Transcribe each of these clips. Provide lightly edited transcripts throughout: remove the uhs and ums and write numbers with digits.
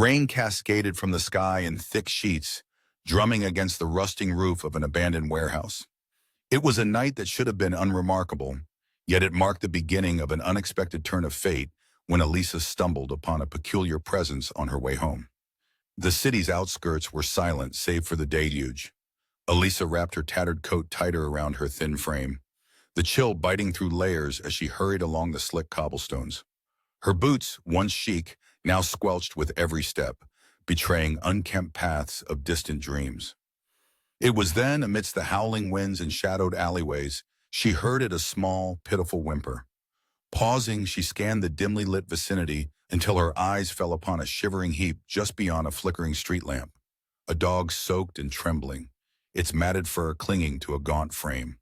Rain cascaded from the sky in thick sheets, drumming against the rusting roof of an abandoned warehouse. It was a night that should have been unremarkable, yet it marked the beginning of an unexpected turn of fate when Elisa stumbled upon a peculiar presence on her way home. The city's outskirts were silent save for the deluge. Elisa wrapped her tattered coat tighter around her thin frame, the chill biting through layers as she hurried along the slick cobblestones. Her boots, once chic, now squelched with every step, betraying unkempt paths of distant dreams. It was then, amidst the howling winds and shadowed alleyways, she heard it a small, pitiful whimper. Pausing, she scanned the dimly lit vicinity until her eyes fell upon a shivering heap just beyond a flickering street lamp. A dog soaked and trembling, its matted fur clinging to a gaunt frame.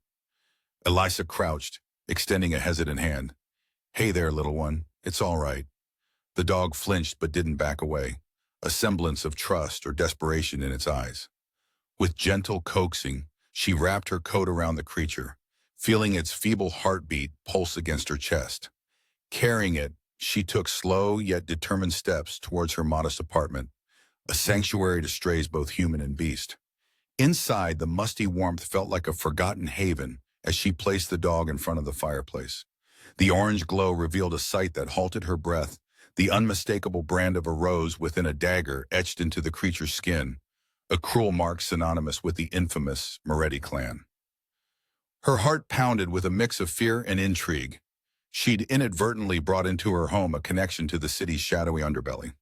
Elisa crouched, extending a hesitant hand. "Hey there, little one. It's all right." The dog flinched but didn't back away, a semblance of trust or desperation in its eyes. With gentle coaxing, she wrapped her coat around the creature, feeling its feeble heartbeat pulse against her chest. Carrying it, she took slow yet determined steps towards her modest apartment, a sanctuary to strays both human and beast. Inside, the musty warmth felt like a forgotten haven as she placed the dog in front of the fireplace. The orange glow revealed a sight that halted her breath, the unmistakable brand of a rose within a dagger etched into the creature's skin, a cruel mark synonymous with the infamous Moretti clan. Her heart pounded with a mix of fear and intrigue. She'd inadvertently brought into her home a connection to the city's shadowy underbelly.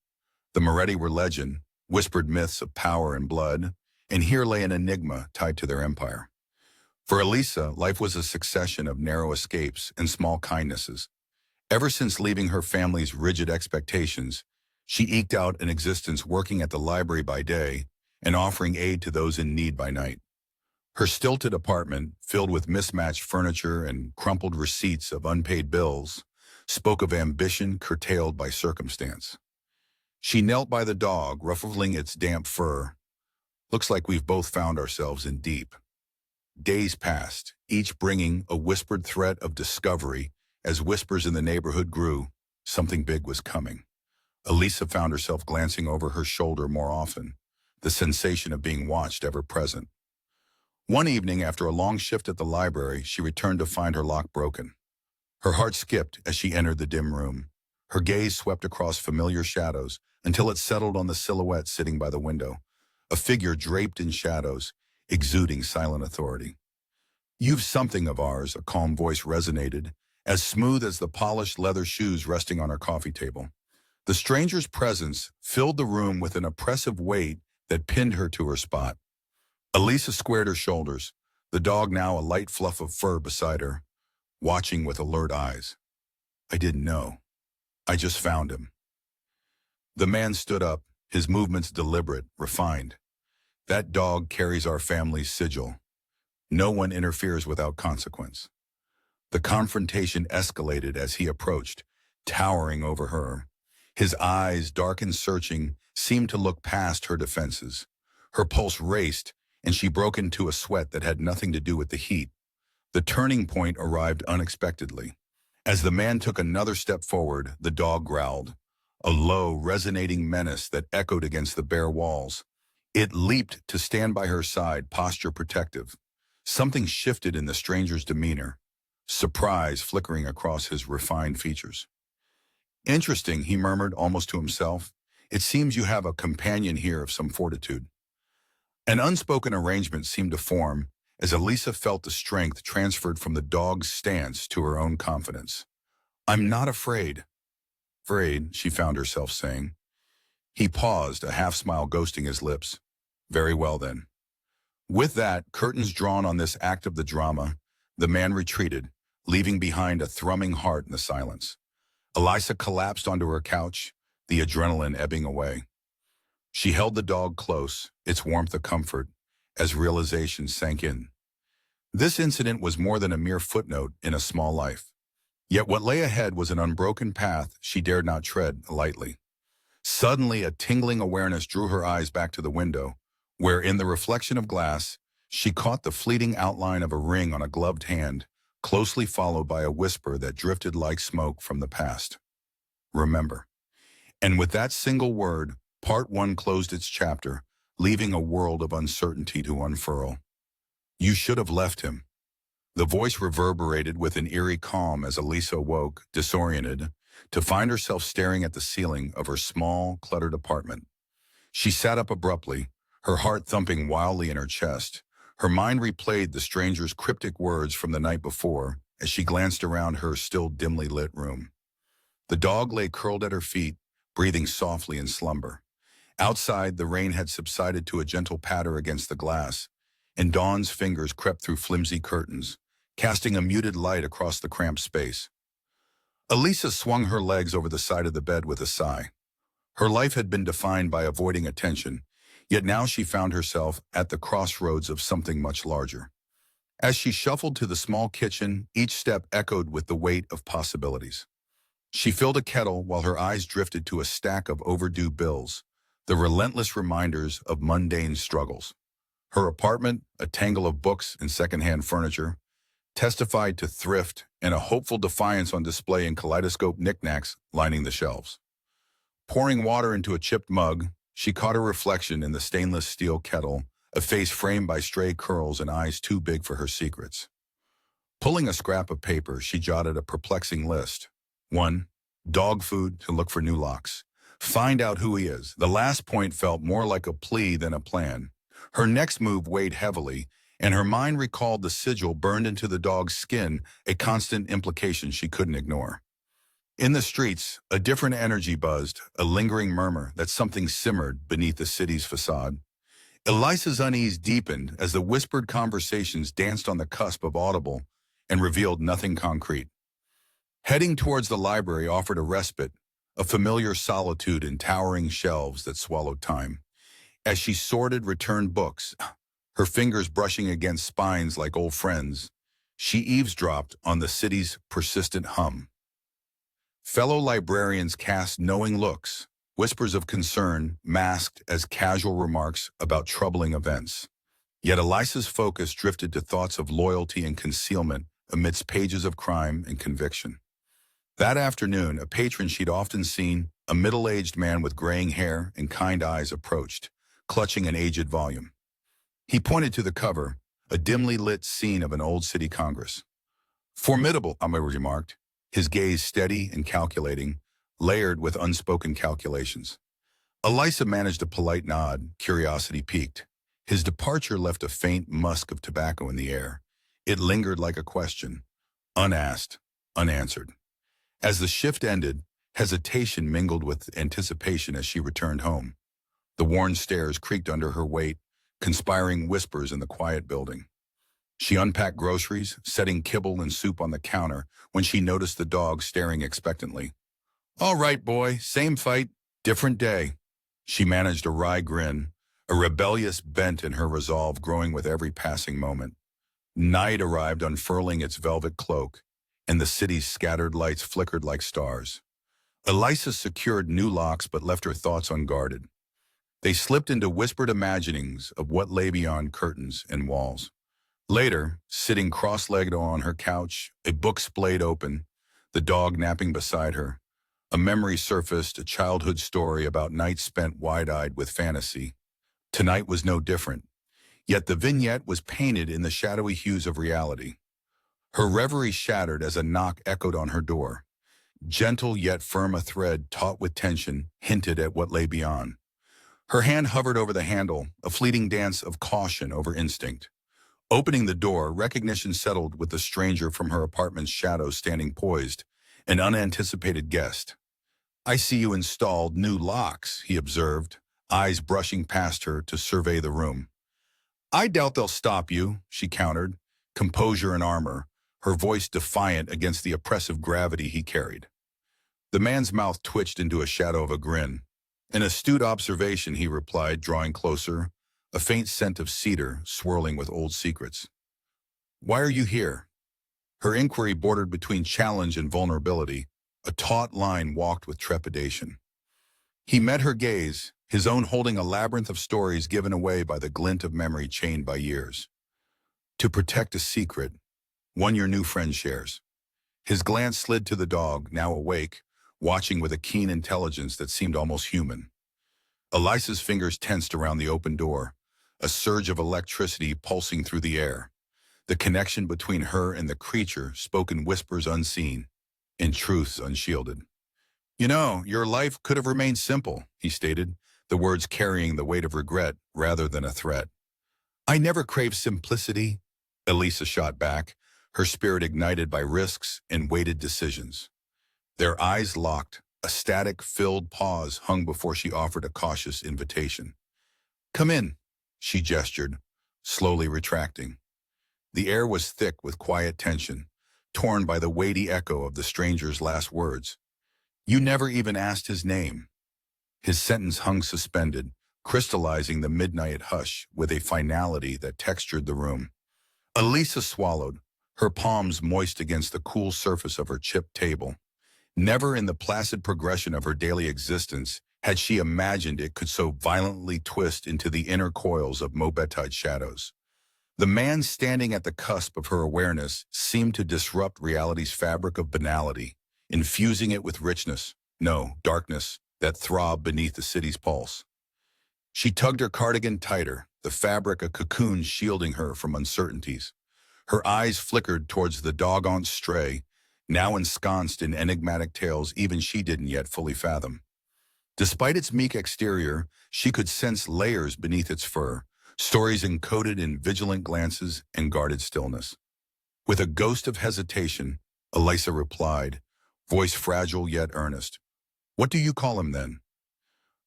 The Moretti were legend, whispered myths of power and blood, and here lay an enigma tied to their empire. For Elisa, life was a succession of narrow escapes and small kindnesses. Ever since leaving her family's rigid expectations, she eked out an existence working at the library by day and offering aid to those in need by night. Her stilted apartment, filled with mismatched furniture and crumpled receipts of unpaid bills, spoke of ambition curtailed by circumstance. She knelt by the dog, ruffling its damp fur. "Looks like we've both found ourselves in deep." Days passed, each bringing a whispered threat of discovery. As whispers in the neighborhood grew, something big was coming. Elisa found herself glancing over her shoulder more often, the sensation of being watched ever present. One evening, after a long shift at the library, she returned to find her lock broken. Her heart skipped as she entered the dim room. Her gaze swept across familiar shadows until it settled on the silhouette sitting by the window, a figure draped in shadows, exuding silent authority. "You've something of ours," a calm voice resonated, as smooth as the polished leather shoes resting on her coffee table. The stranger's presence filled the room with an oppressive weight that pinned her to her spot. Elisa squared her shoulders, the dog now a light fluff of fur beside her, watching with alert eyes. "I didn't know. I just found him." The man stood up, his movements deliberate, refined. "That dog carries our family's sigil. No one interferes without consequence." The confrontation escalated as he approached, towering over her. His eyes, dark and searching, seemed to look past her defenses. Her pulse raced, and she broke into a sweat that had nothing to do with the heat. The turning point arrived unexpectedly. As the man took another step forward, the dog growled, a low, resonating menace that echoed against the bare walls. It leaped to stand by her side, posture protective. Something shifted in the stranger's demeanor, surprise flickering across his refined features. "Interesting," he murmured almost to himself. "It seems you have a companion here of some fortitude." An unspoken arrangement seemed to form as Elisa felt the strength transferred from the dog's stance to her own confidence. "I'm not afraid." "Afraid," she found herself saying. He paused, a half-smile ghosting his lips. "Very well, then." With that, curtains drawn on this act of the drama, the man retreated, leaving behind a thrumming heart in the silence. Elisa collapsed onto her couch, the adrenaline ebbing away. She held the dog close, its warmth a comfort, as realization sank in. This incident was more than a mere footnote in a small life. Yet what lay ahead was an unbroken path she dared not tread lightly. Suddenly, a tingling awareness drew her eyes back to the window, where in the reflection of glass, she caught the fleeting outline of a ring on a gloved hand, closely followed by a whisper that drifted like smoke from the past. "Remember." And with that single word, Part 1 closed its chapter, leaving a world of uncertainty to unfurl. You should have left him. The voice reverberated with an eerie calm as Elisa awoke, disoriented, to find herself staring at the ceiling of her small, cluttered apartment. She sat up abruptly, her heart thumping wildly in her chest. Her mind replayed the stranger's cryptic words from the night before as she glanced around her still dimly lit room. The dog lay curled at her feet, breathing softly in slumber. Outside, the rain had subsided to a gentle patter against the glass, and Dawn's fingers crept through flimsy curtains, casting a muted light across the cramped space. Elisa swung her legs over the side of the bed with a sigh. Her life had been defined by avoiding attention, yet now she found herself at the crossroads of something much larger. As she shuffled to the small kitchen, each step echoed with the weight of possibilities. She filled a kettle while her eyes drifted to a stack of overdue bills, the relentless reminders of mundane struggles. Her apartment, a tangle of books and secondhand furniture, testified to thrift and a hopeful defiance on display in kaleidoscope knickknacks lining the shelves. Pouring water into a chipped mug, she caught her reflection in the stainless steel kettle, a face framed by stray curls and eyes too big for her secrets. Pulling a scrap of paper, she jotted a perplexing list. 1. Dog food to look for new locks. Find out who he is. The last point felt more like a plea than a plan. Her next move weighed heavily, and her mind recalled the sigil burned into the dog's skin, a constant implication she couldn't ignore. In the streets, a different energy buzzed, a lingering murmur that something simmered beneath the city's facade. Elisa's unease deepened as the whispered conversations danced on the cusp of audible and revealed nothing concrete. Heading towards the library offered a respite, a familiar solitude in towering shelves that swallowed time. As she sorted returned books, her fingers brushing against spines like old friends, she eavesdropped on the city's persistent hum. Fellow librarians cast knowing looks, whispers of concern masked as casual remarks about troubling events. Yet Elisa's focus drifted to thoughts of loyalty and concealment amidst pages of crime and conviction. That afternoon, a patron she'd often seen, a middle-aged man with graying hair and kind eyes, approached, clutching an aged volume. He pointed to the cover, a dimly lit scene of an old city congress. Formidable, Amir remarked, his gaze steady and calculating, layered with unspoken calculations. Elisa managed a polite nod, curiosity piqued. His departure left a faint musk of tobacco in the air. It lingered like a question, unasked, unanswered. As the shift ended, hesitation mingled with anticipation as she returned home. The worn stairs creaked under her weight, conspiring whispers in the quiet building. She unpacked groceries, setting kibble and soup on the counter when she noticed the dog staring expectantly. All right, boy, same fight, different day. She managed a wry grin, a rebellious bent in her resolve growing with every passing moment. Night arrived unfurling its velvet cloak, and the city's scattered lights flickered like stars. Elisa secured new locks but left her thoughts unguarded. They slipped into whispered imaginings of what lay beyond curtains and walls. Later, sitting cross-legged on her couch, a book splayed open, the dog napping beside her, a memory surfaced, a childhood story about nights spent wide-eyed with fantasy. Tonight was no different, yet the vignette was painted in the shadowy hues of reality. Her reverie shattered as a knock echoed on her door. Gentle yet firm, a thread taut with tension hinted at what lay beyond. Her hand hovered over the handle, a fleeting dance of caution over instinct. Opening the door, recognition settled with the stranger from her apartment's shadow standing poised, an unanticipated guest. I see you installed new locks, he observed, eyes brushing past her to survey the room. I doubt they'll stop you, she countered, composure in armor, her voice defiant against the oppressive gravity he carried. The man's mouth twitched into a shadow of a grin. An astute observation, he replied, drawing closer, a faint scent of cedar swirling with old secrets. Why are you here? Her inquiry bordered between challenge and vulnerability, a taut line walked with trepidation. He met her gaze, his own holding a labyrinth of stories given away by the glint of memory chained by years. To protect a secret, one your new friend shares. His glance slid to the dog, now awake, watching with a keen intelligence that seemed almost human. Elisa's fingers tensed around the open door, a surge of electricity pulsing through the air. The connection between her and the creature spoke in whispers unseen, in truths unshielded. You know, your life could have remained simple, he stated, the words carrying the weight of regret rather than a threat. I never craved simplicity, Elisa shot back, her spirit ignited by risks and weighted decisions. Their eyes locked, a static-filled pause hung before she offered a cautious invitation. Come in, she gestured, slowly retracting. The air was thick with quiet tension, torn by the weighty echo of the stranger's last words. You never even asked his name. His sentence hung suspended, crystallizing the midnight hush with a finality that textured the room. Elisa swallowed, her palms moist against the cool surface of her chipped table. Never in the placid progression of her daily existence had she imagined it could so violently twist into the inner coils of Mobetide shadows. The man standing at the cusp of her awareness seemed to disrupt reality's fabric of banality, infusing it with richness, no, darkness, that throbbed beneath the city's pulse. She tugged her cardigan tighter, the fabric a cocoon shielding her from uncertainties. Her eyes flickered towards the doggone stray, now ensconced in enigmatic tales even she didn't yet fully fathom. Despite its meek exterior, she could sense layers beneath its fur, stories encoded in vigilant glances and guarded stillness. With a ghost of hesitation, Elisa replied, voice fragile yet earnest. What do you call him then?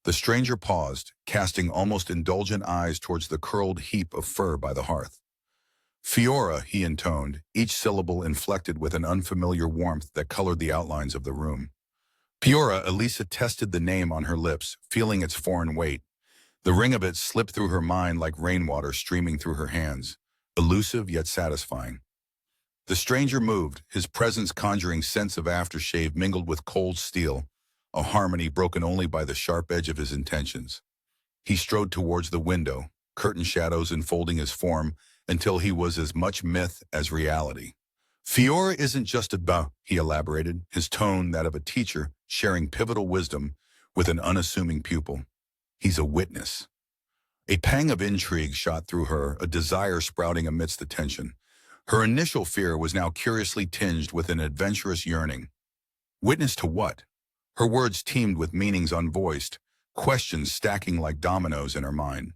The stranger paused, casting almost indulgent eyes towards the curled heap of fur by the hearth. Fiora, he intoned, each syllable inflected with an unfamiliar warmth that colored the outlines of the room. Fiora, Elisa tested the name on her lips, feeling its foreign weight. The ring of it slipped through her mind like rainwater streaming through her hands, elusive yet satisfying. The stranger moved, his presence conjuring scents of aftershave mingled with cold steel, a harmony broken only by the sharp edge of his intentions. He strode towards the window, curtain shadows enfolding his form until he was as much myth as reality. Fiora isn't just a he elaborated, his tone that of a teacher sharing pivotal wisdom with an unassuming pupil. He's a witness. A pang of intrigue shot through her, a desire sprouting amidst the tension. Her initial fear was now curiously tinged with an adventurous yearning. Witness to what? Her words teemed with meanings unvoiced, questions stacking like dominoes in her mind.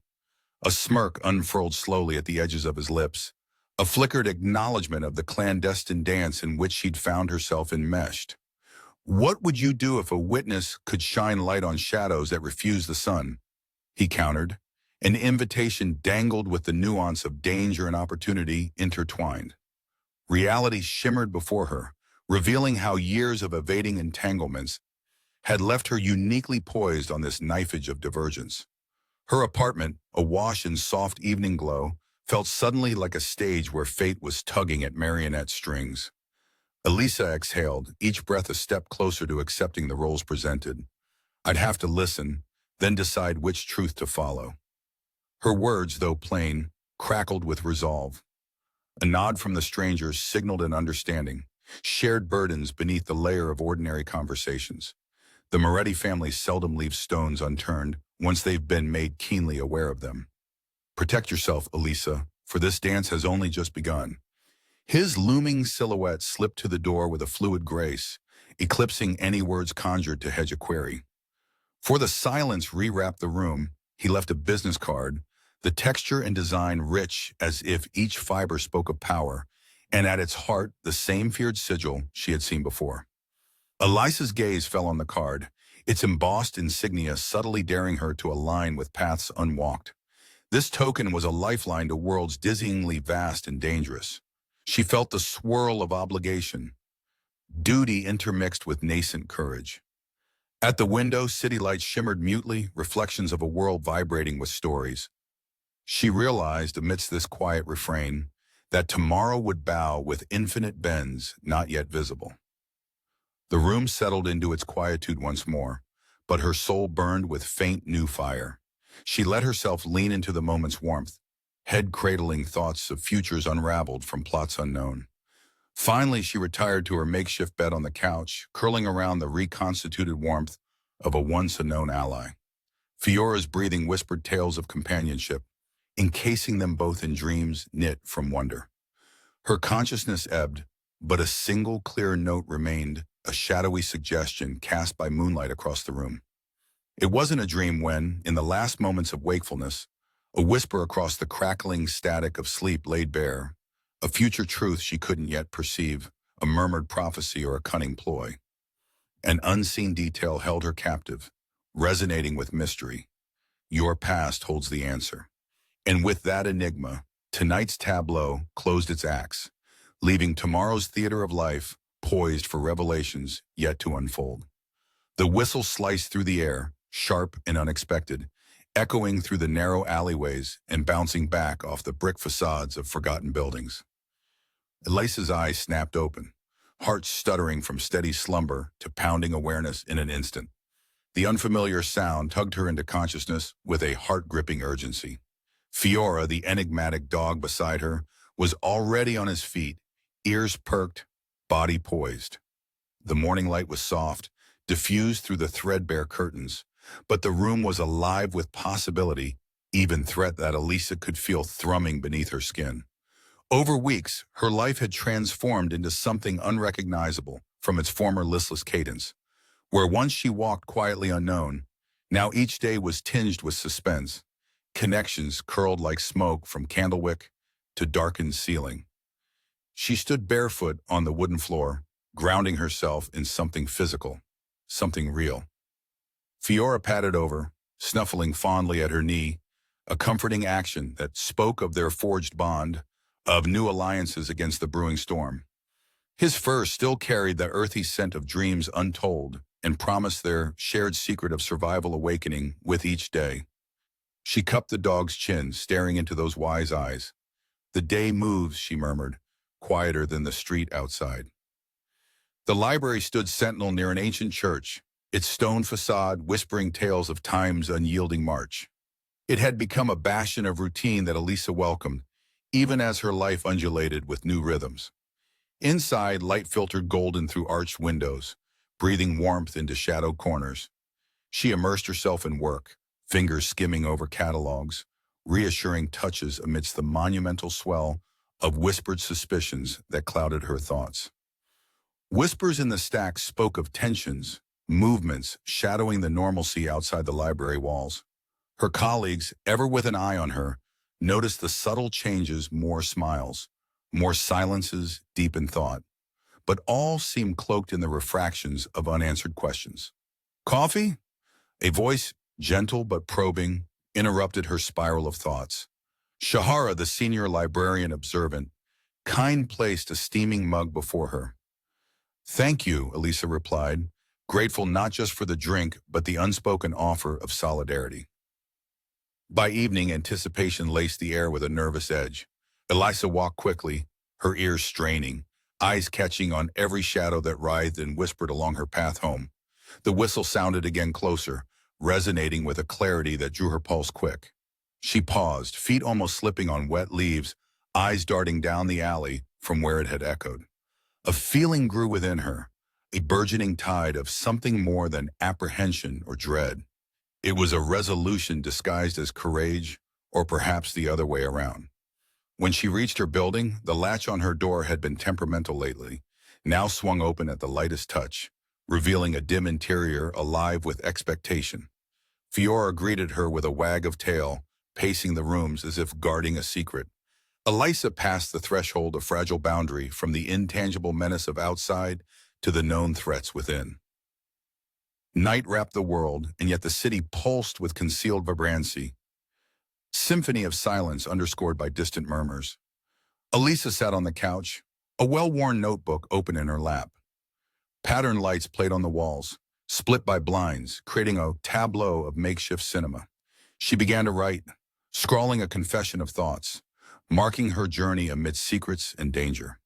A smirk unfurled slowly at the edges of his lips, a flickered acknowledgement of the clandestine dance in which she'd found herself enmeshed. What would you do if a witness could shine light on shadows that refuse the sun? He countered, an invitation dangled with the nuance of danger and opportunity intertwined. Reality shimmered before her, revealing how years of evading entanglements had left her uniquely poised on this knife-edge of divergence. Her apartment, awash in soft evening glow, felt suddenly like a stage where fate was tugging at marionette strings. Elisa exhaled, each breath a step closer to accepting the roles presented. I'd have to listen, then decide which truth to follow. Her words, though plain, crackled with resolve. A nod from the stranger signaled an understanding, shared burdens beneath the layer of ordinary conversations. The Moretti family seldom leaves stones unturned once they've been made keenly aware of them. Protect yourself, Elisa, for this dance has only just begun. His looming silhouette slipped to the door with a fluid grace, eclipsing any words conjured to hedge a query. For the silence rewrapped the room, he left a business card, the texture and design rich as if each fiber spoke of power, and at its heart the same feared sigil she had seen before. Elisa's gaze fell on the card, its embossed insignia subtly daring her to align with paths unwalked. This token was a lifeline to worlds dizzyingly vast and dangerous. She felt the swirl of obligation, duty intermixed with nascent courage. At the window, city lights shimmered mutely, reflections of a world vibrating with stories. She realized, amidst this quiet refrain, that tomorrow would bow with infinite bends not yet visible. The room settled into its quietude once more, but her soul burned with faint new fire. She let herself lean into the moment's warmth, head cradling thoughts of futures unraveled from plots unknown. Finally, she retired to her makeshift bed on the couch, curling around the reconstituted warmth of a once-unknown ally. Fiora's breathing whispered tales of companionship, encasing them both in dreams knit from wonder. Her consciousness ebbed, but a single clear note remained, a shadowy suggestion cast by moonlight across the room. It wasn't a dream when, in the last moments of wakefulness, a whisper across the crackling static of sleep laid bare a future truth she couldn't yet perceive, a murmured prophecy or a cunning ploy. An unseen detail held her captive, resonating with mystery. Your past holds the answer. And with that enigma, tonight's tableau closed its acts, leaving tomorrow's theater of life poised for revelations yet to unfold. The whistle sliced through the air, sharp and unexpected, echoing through the narrow alleyways and bouncing back off the brick facades of forgotten buildings. Elisa's eyes snapped open, heart stuttering from steady slumber to pounding awareness in an instant. The unfamiliar sound tugged her into consciousness with a heart-gripping urgency. Fiora, the enigmatic dog beside her, was already on his feet, ears perked, body poised. The morning light was soft, diffused through the threadbare curtains, but the room was alive with possibility, even threat that Elisa could feel thrumming beneath her skin. Over weeks, her life had transformed into something unrecognizable from its former listless cadence. Where once she walked quietly unknown, now each day was tinged with suspense. Connections curled like smoke from candlewick to darkened ceiling. She stood barefoot on the wooden floor, grounding herself in something physical, something real. Fiora patted over, snuffling fondly at her knee, a comforting action that spoke of their forged bond, of new alliances against the brewing storm. His fur still carried the earthy scent of dreams untold and promised their shared secret of survival awakening with each day. She cupped the dog's chin, staring into those wise eyes. The day moves, she murmured, quieter than the street outside. The library stood sentinel near an ancient church, its stone facade whispering tales of time's unyielding march. It had become a bastion of routine that Elisa welcomed, even as her life undulated with new rhythms. Inside, light filtered golden through arched windows, breathing warmth into shadowed corners. She immersed herself in work, fingers skimming over catalogs, reassuring touches amidst the monumental swell of whispered suspicions that clouded her thoughts. Whispers in the stacks spoke of tensions, movements shadowing the normalcy outside the library walls. Her colleagues, ever with an eye on her, noticed the subtle changes, more smiles, more silences deep in thought, but all seemed cloaked in the refractions of unanswered questions. Coffee? A voice, gentle but probing, interrupted her spiral of thoughts. Shahara, the senior librarian observant, kind placed a steaming mug before her. Thank you, Elisa replied, grateful not just for the drink, but the unspoken offer of solidarity. By evening, anticipation laced the air with a nervous edge. Elisa walked quickly, her ears straining, eyes catching on every shadow that writhed and whispered along her path home. The whistle sounded again closer, resonating with a clarity that drew her pulse quick. She paused, feet almost slipping on wet leaves, eyes darting down the alley from where it had echoed. A feeling grew within her, a burgeoning tide of something more than apprehension or dread. It was a resolution disguised as courage, or perhaps the other way around. When she reached her building, the latch on her door had been temperamental lately, now swung open at the lightest touch, revealing a dim interior alive with expectation. Fiora greeted her with a wag of tail, pacing the rooms as if guarding a secret. Elisa passed the threshold of fragile boundary from the intangible menace of outside to the known threats within. Night wrapped the world, and yet the city pulsed with concealed vibrancy. Symphony of silence underscored by distant murmurs. Elisa sat on the couch, a well-worn notebook open in her lap. Patterned lights played on the walls, split by blinds, creating a tableau of makeshift cinema. She began to write, scrawling a confession of thoughts, marking her journey amidst secrets and danger.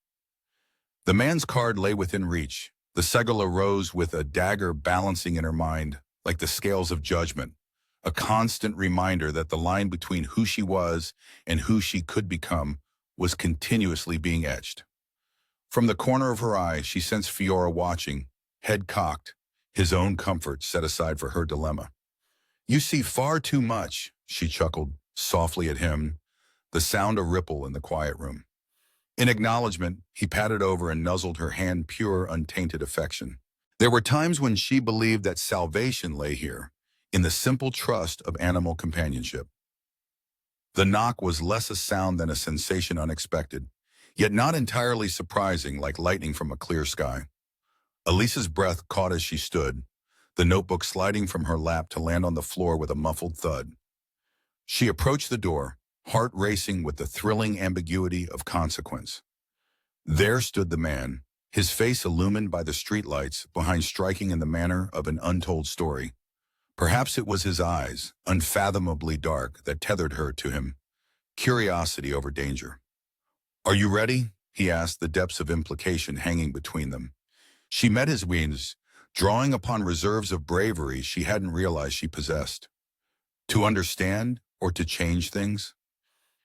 The man's card lay within reach. The Segula rose with a dagger balancing in her mind, like the scales of judgment, a constant reminder that the line between who she was and who she could become was continuously being etched. From the corner of her eye, she sensed Fiora watching, head cocked, his own comfort set aside for her dilemma. You see far too much, she chuckled softly at him, the sound a ripple in the quiet room. In acknowledgement, he patted over and nuzzled her hand pure, untainted affection. There were times when she believed that salvation lay here, in the simple trust of animal companionship. The knock was less a sound than a sensation unexpected, yet not entirely surprising like lightning from a clear sky. Elisa's breath caught as she stood, the notebook sliding from her lap to land on the floor with a muffled thud. She approached the door, heart racing with the thrilling ambiguity of consequence. There stood the man, his face illumined by the streetlights behind striking in the manner of an untold story. Perhaps it was his eyes, unfathomably dark, that tethered her to him, curiosity over danger. "Are you ready?" he asked, the depths of implication hanging between them. She met his wings, drawing upon reserves of bravery she hadn't realized she possessed. To understand or to change things?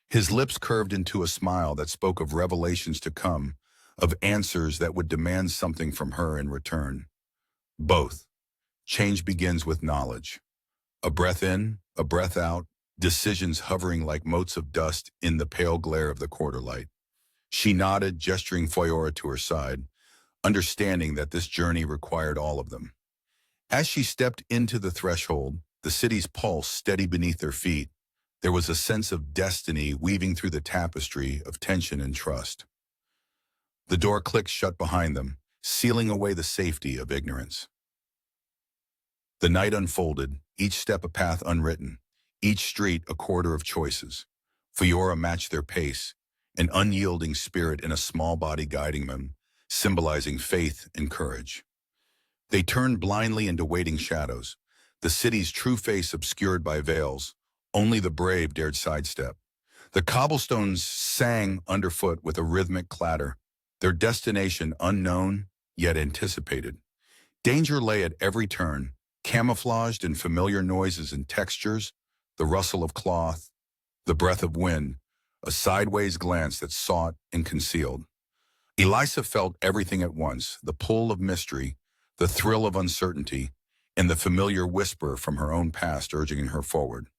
His lips curved into a smile that spoke of revelations to come, of answers that would demand something from her in return. Both. Change begins with knowledge. A breath in, a breath out, decisions hovering like motes of dust in the pale glare of the quarter light. She nodded, gesturing Foyora to her side, understanding that this journey required all of them. As she stepped into the threshold, the city's pulse steady beneath their feet, there was a sense of destiny weaving through the tapestry of tension and trust. The door clicked shut behind them, sealing away the safety of ignorance. The night unfolded, each step a path unwritten, each street a corridor of choices. Fiora matched their pace, an unyielding spirit in a small body guiding them, symbolizing faith and courage. They turned blindly into waiting shadows, the city's true face obscured by veils. Only the brave dared sidestep. The cobblestones sang underfoot with a rhythmic clatter, their destination unknown, yet anticipated. Danger lay at every turn, camouflaged in familiar noises and textures, the rustle of cloth, the breath of wind, a sideways glance that sought and concealed. Elisa felt everything at once, the pull of mystery, the thrill of uncertainty, and the familiar whisper from her own past urging her forward.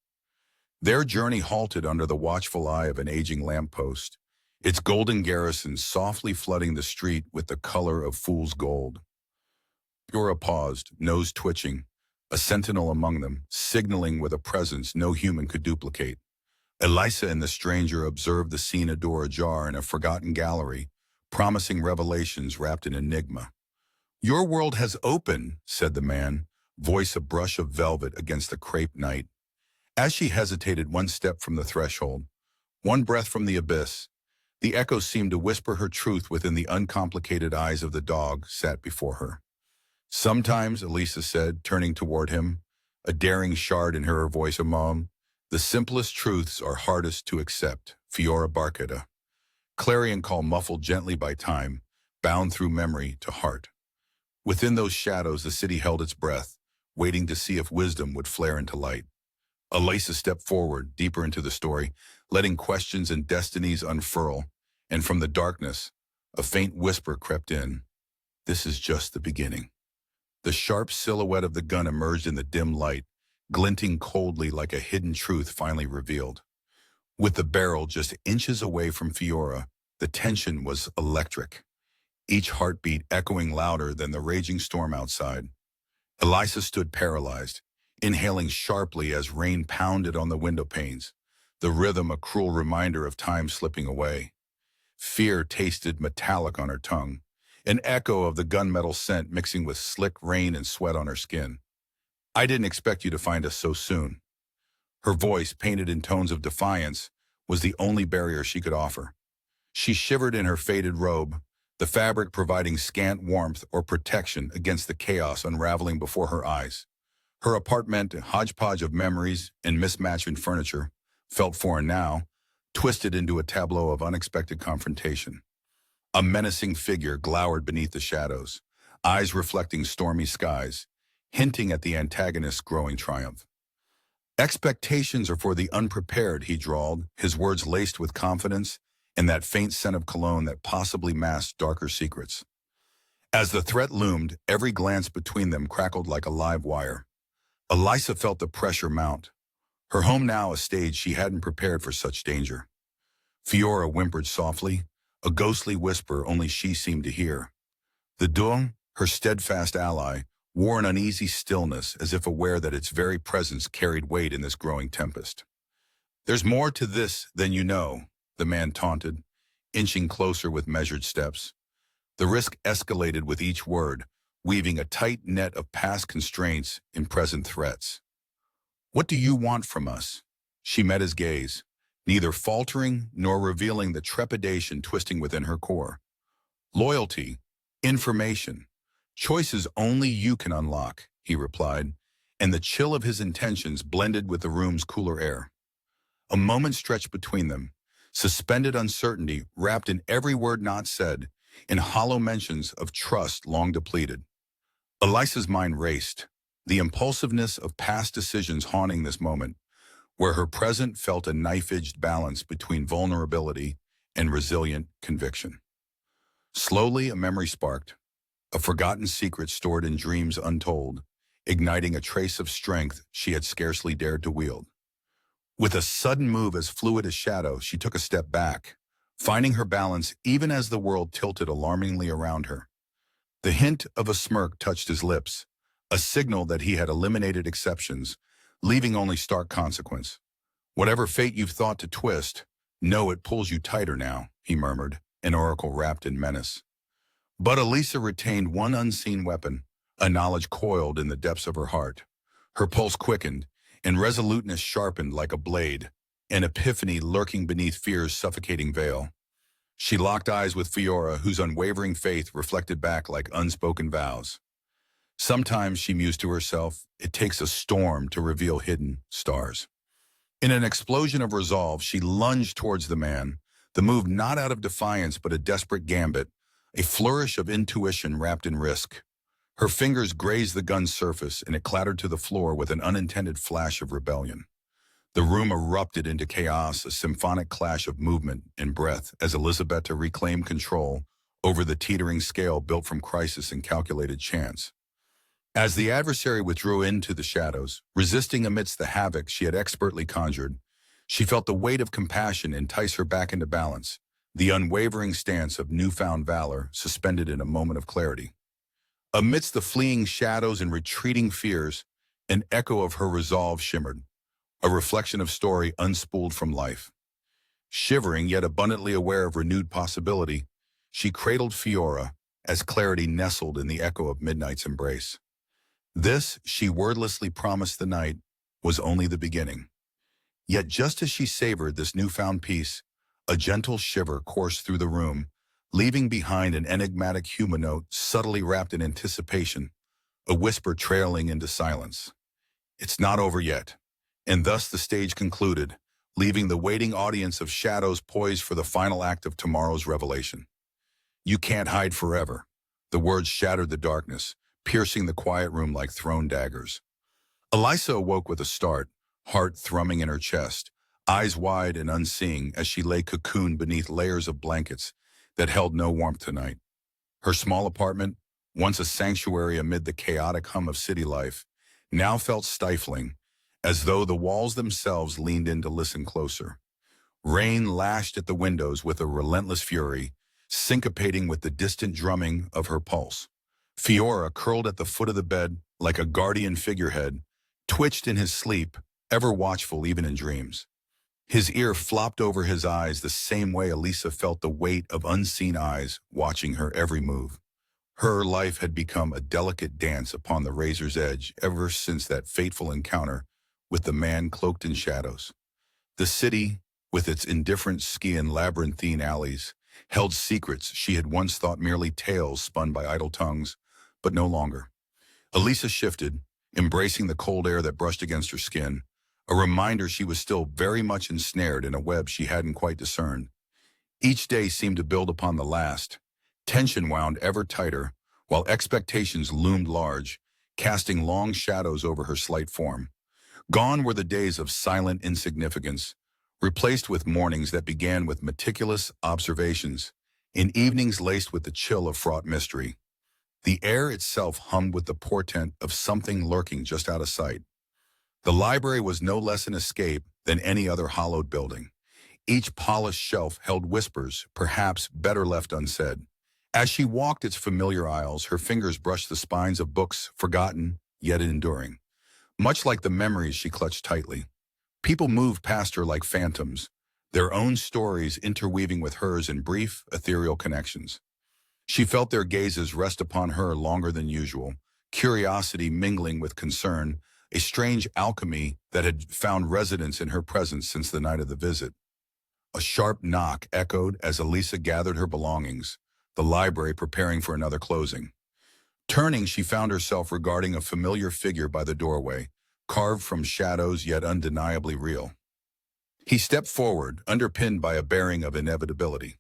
Their journey halted under the watchful eye of an aging lamppost, its golden garrison softly flooding the street with the color of fool's gold. Fiora paused, nose twitching, a sentinel among them, signaling with a presence no human could duplicate. Elisa and the stranger observed the scene, a door ajar in a forgotten gallery, promising revelations wrapped in enigma. "Your world has opened," said the man, voice a brush of velvet against the crepe night. As she hesitated one step from the threshold, one breath from the abyss, the echo seemed to whisper her truth within the uncomplicated eyes of the dog sat before her. "Sometimes," Elisa said, turning toward him, a daring shard in her voice a mom, "the simplest truths are hardest to accept." Fiora Barkeda. Clarion call muffled gently by time, bound through memory to heart. Within those shadows the city held its breath, waiting to see if wisdom would flare into light. Elisa stepped forward, deeper into the story, letting questions and destinies unfurl, and from the darkness, a faint whisper crept in. "This is just the beginning." The sharp silhouette of the gun emerged in the dim light, glinting coldly like a hidden truth finally revealed. With the barrel just inches away from Fiora, the tension was electric, each heartbeat echoing louder than the raging storm outside. Elisa stood paralyzed, inhaling sharply as rain pounded on the window panes, the rhythm a cruel reminder of time slipping away. Fear tasted metallic on her tongue, an echo of the gunmetal scent mixing with slick rain and sweat on her skin. "I didn't expect you to find us so soon." Her voice, painted in tones of defiance, was the only barrier she could offer. She shivered in her faded robe, the fabric providing scant warmth or protection against the chaos unraveling before her eyes. Her apartment, a hodgepodge of memories and mismatched furniture, felt foreign now, twisted into a tableau of unexpected confrontation. A menacing figure glowered beneath the shadows, eyes reflecting stormy skies, hinting at the antagonist's growing triumph. "Expectations are for the unprepared," he drawled, his words laced with confidence and that faint scent of cologne that possibly masked darker secrets. As the threat loomed, every glance between them crackled like a live wire. Elisa felt the pressure mount. Her home now a stage she hadn't prepared for such danger. Fiora whimpered softly, a ghostly whisper only she seemed to hear. The Dung, her steadfast ally, wore an uneasy stillness as if aware that its very presence carried weight in this growing tempest. "There's more to this than you know," the man taunted, inching closer with measured steps. The risk escalated with each word, weaving a tight net of past constraints in present threats. "What do you want from us?" She met his gaze, neither faltering nor revealing the trepidation twisting within her core. "Loyalty, information, choices only you can unlock," he replied, and the chill of his intentions blended with the room's cooler air. A moment stretched between them, suspended uncertainty wrapped in every word not said, in hollow mentions of trust long depleted. Elisa's mind raced, the impulsiveness of past decisions haunting this moment, where her present felt a knife-edged balance between vulnerability and resilient conviction. Slowly, a memory sparked, a forgotten secret stored in dreams untold, igniting a trace of strength she had scarcely dared to wield. With a sudden move as fluid as shadow, she took a step back, finding her balance even as the world tilted alarmingly around her. The hint of a smirk touched his lips, a signal that he had eliminated exceptions, leaving only stark consequence. "Whatever fate you've thought to twist, know it pulls you tighter now," he murmured, an oracle wrapped in menace. But Elisa retained one unseen weapon, a knowledge coiled in the depths of her heart. Her pulse quickened, and resoluteness sharpened like a blade, an epiphany lurking beneath fear's suffocating veil. She locked eyes with Fiora, whose unwavering faith reflected back like unspoken vows. Sometimes, she mused to herself, it takes a storm to reveal hidden stars. In an explosion of resolve, she lunged towards the man, the move not out of defiance but a desperate gambit, a flourish of intuition wrapped in risk. Her fingers grazed the gun's surface, and it clattered to the floor with an unintended flash of rebellion. The room erupted into chaos, a symphonic clash of movement and breath as Elisabetta reclaimed control over the teetering scale built from crisis and calculated chance. As the adversary withdrew into the shadows, resisting amidst the havoc she had expertly conjured, she felt the weight of compassion entice her back into balance, the unwavering stance of newfound valor suspended in a moment of clarity. Amidst the fleeing shadows and retreating fears, an echo of her resolve shimmered, a reflection of story unspooled from life. Shivering yet abundantly aware of renewed possibility, she cradled Fiora as clarity nestled in the echo of midnight's embrace. This, she wordlessly promised the night, was only the beginning. Yet just as she savored this newfound peace, a gentle shiver coursed through the room, leaving behind an enigmatic human note subtly wrapped in anticipation, a whisper trailing into silence. "It's not over yet." And thus the stage concluded, leaving the waiting audience of shadows poised for the final act of tomorrow's revelation. "You can't hide forever." The words shattered the darkness, piercing the quiet room like thrown daggers. Elisa awoke with a start, heart thrumming in her chest, eyes wide and unseeing as she lay cocooned beneath layers of blankets that held no warmth tonight. Her small apartment, once a sanctuary amid the chaotic hum of city life, now felt stifling, as though the walls themselves leaned in to listen closer. Rain lashed at the windows with a relentless fury, syncopating with the distant drumming of her pulse. Fiora, curled at the foot of the bed like a guardian figurehead, twitched in his sleep, ever watchful even in dreams. His ear flopped over his eyes the same way Elisa felt the weight of unseen eyes watching her every move. Her life had become a delicate dance upon the razor's edge ever since that fateful encounter with the man cloaked in shadows. The city, with its indifferent skin labyrinthine alleys, held secrets she had once thought merely tales spun by idle tongues, but no longer. Elisa shifted, embracing the cold air that brushed against her skin, a reminder she was still very much ensnared in a web she hadn't quite discerned. Each day seemed to build upon the last, tension wound ever tighter, while expectations loomed large, casting long shadows over her slight form. Gone were the days of silent insignificance, replaced with mornings that began with meticulous observations, and evenings laced with the chill of fraught mystery. The air itself hummed with the portent of something lurking just out of sight. The library was no less an escape than any other hollowed building. Each polished shelf held whispers, perhaps better left unsaid. As she walked its familiar aisles, her fingers brushed the spines of books forgotten, yet enduring. Much like the memories she clutched tightly. People moved past her like phantoms, their own stories interweaving with hers in brief, ethereal connections. She felt their gazes rest upon her longer than usual, curiosity mingling with concern, a strange alchemy that had found residence in her presence since the night of the visit. A sharp knock echoed as Elisa gathered her belongings, the library preparing for another closing. Turning, she found herself regarding a familiar figure by the doorway, carved from shadows yet undeniably real. He stepped forward, underpinned by a bearing of inevitability.